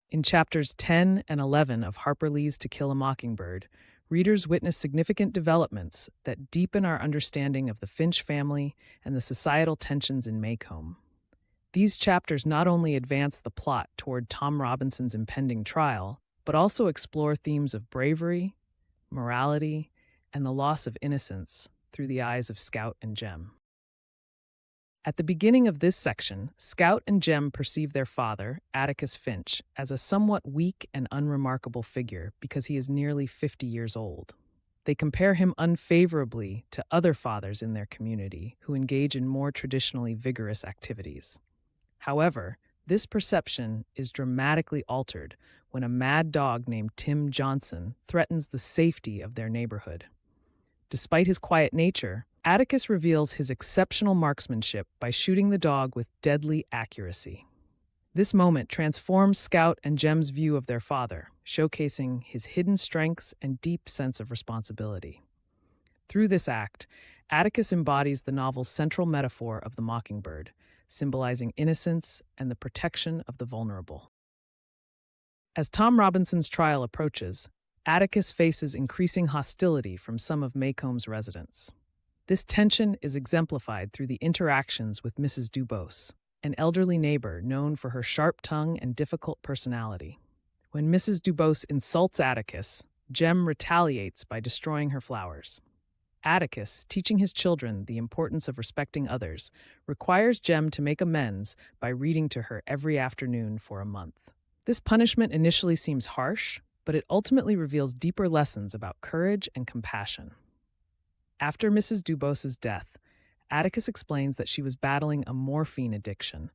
In chapters 10 and 11 of Harper Lee's To Kill a Mockingbird, readers witness significant developments that deepen our understanding of the Finch family and the societal tensions in Maycomb. These chapters not only advance the plot toward Tom Robinson's impending trial, but also explore themes of bravery, morality, and the loss of innocence through the eyes of Scout and Jem. At the beginning of this section, Scout and Jem perceive their father, Atticus Finch, as a somewhat weak and unremarkable figure because he is nearly 50 years old. They compare him unfavorably to other fathers in their community who engage in more traditionally vigorous activities. However, this perception is dramatically altered when a mad dog named Tim Johnson threatens the safety of their neighborhood. Despite his quiet nature, Atticus reveals his exceptional marksmanship by shooting the dog with deadly accuracy. This moment transforms Scout and Jem's view of their father, showcasing his hidden strengths and deep sense of responsibility. Through this act, Atticus embodies the novel's central metaphor of the mockingbird, symbolizing innocence and the protection of the vulnerable. As Tom Robinson's trial approaches, Atticus faces increasing hostility from some of Maycomb's residents. This tension is exemplified through the interactions with Mrs. Dubose, an elderly neighbor known for her sharp tongue and difficult personality. When Mrs. Dubose insults Atticus, Jem retaliates by destroying her flowers. Atticus, teaching his children the importance of respecting others, requires Jem to make amends by reading to her every afternoon for a month. This punishment initially seems harsh, but it ultimately reveals deeper lessons about courage and compassion. After Mrs. Dubose's death, Atticus explains that she was battling a morphine addiction,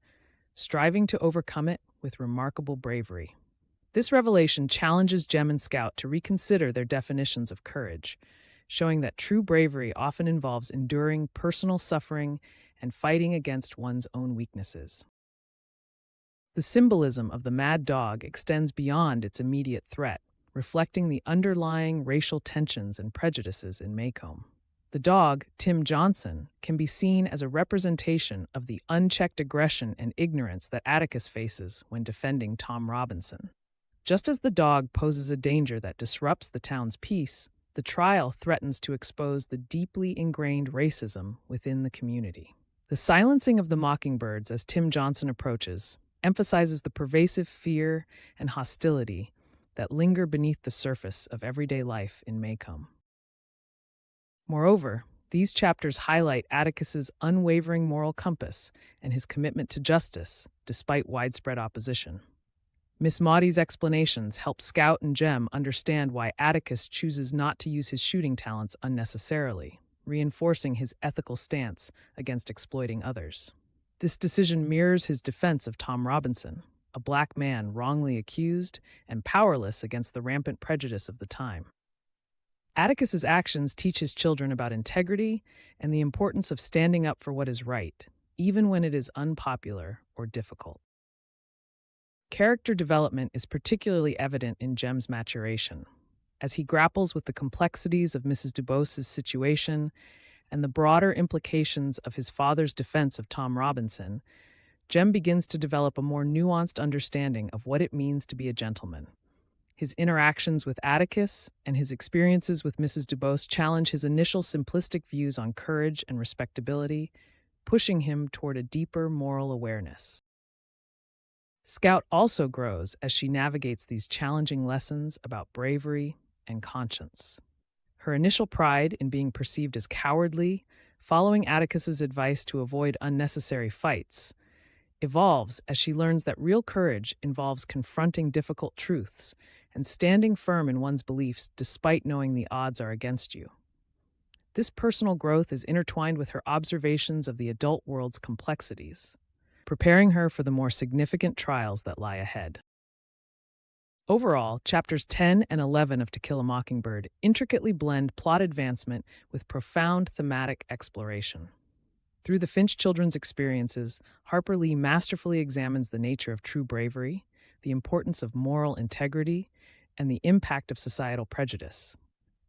striving to overcome it with remarkable bravery. This revelation challenges Jem and Scout to reconsider their definitions of courage, showing that true bravery often involves enduring personal suffering and fighting against one's own weaknesses. The symbolism of the mad dog extends beyond its immediate threat, reflecting the underlying racial tensions and prejudices in Maycomb. The dog, Tim Johnson, can be seen as a representation of the unchecked aggression and ignorance that Atticus faces when defending Tom Robinson. Just as the dog poses a danger that disrupts the town's peace, the trial threatens to expose the deeply ingrained racism within the community. The silencing of the mockingbirds as Tim Johnson approaches emphasizes the pervasive fear and hostility that linger beneath the surface of everyday life in Maycomb. Moreover, these chapters highlight Atticus's unwavering moral compass and his commitment to justice, despite widespread opposition. Miss Maudie's explanations help Scout and Jem understand why Atticus chooses not to use his shooting talents unnecessarily, reinforcing his ethical stance against exploiting others. This decision mirrors his defense of Tom Robinson, a black man wrongly accused and powerless against the rampant prejudice of the time. Atticus's actions teach his children about integrity and the importance of standing up for what is right, even when it is unpopular or difficult. Character development is particularly evident in Jem's maturation, as he grapples with the complexities of Mrs. Dubose's situation and the broader implications of his father's defense of Tom Robinson. Jem begins to develop a more nuanced understanding of what it means to be a gentleman. His interactions with Atticus and his experiences with Mrs. Dubose challenge his initial simplistic views on courage and respectability, pushing him toward a deeper moral awareness. Scout also grows as she navigates these challenging lessons about bravery and conscience. Her initial pride in being perceived as cowardly, following Atticus's advice to avoid unnecessary fights, evolves as she learns that real courage involves confronting difficult truths and standing firm in one's beliefs despite knowing the odds are against you. This personal growth is intertwined with her observations of the adult world's complexities, preparing her for the more significant trials that lie ahead. Overall, chapters 10 and 11 of To Kill a Mockingbird intricately blend plot advancement with profound thematic exploration. Through the Finch children's experiences, Harper Lee masterfully examines the nature of true bravery, the importance of moral integrity, and the impact of societal prejudice.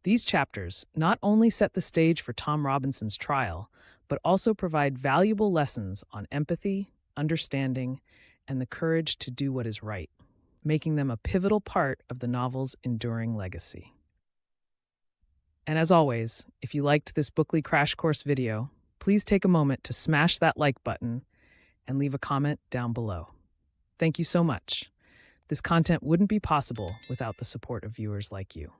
These chapters not only set the stage for Tom Robinson's trial, but also provide valuable lessons on empathy, understanding, and the courage to do what is right. making them a pivotal part of the novel's enduring legacy. And as always, if you liked this Bookly Crash Course video, please take a moment to smash that like button and leave a comment down below. Thank you so much. This content wouldn't be possible without the support of viewers like you.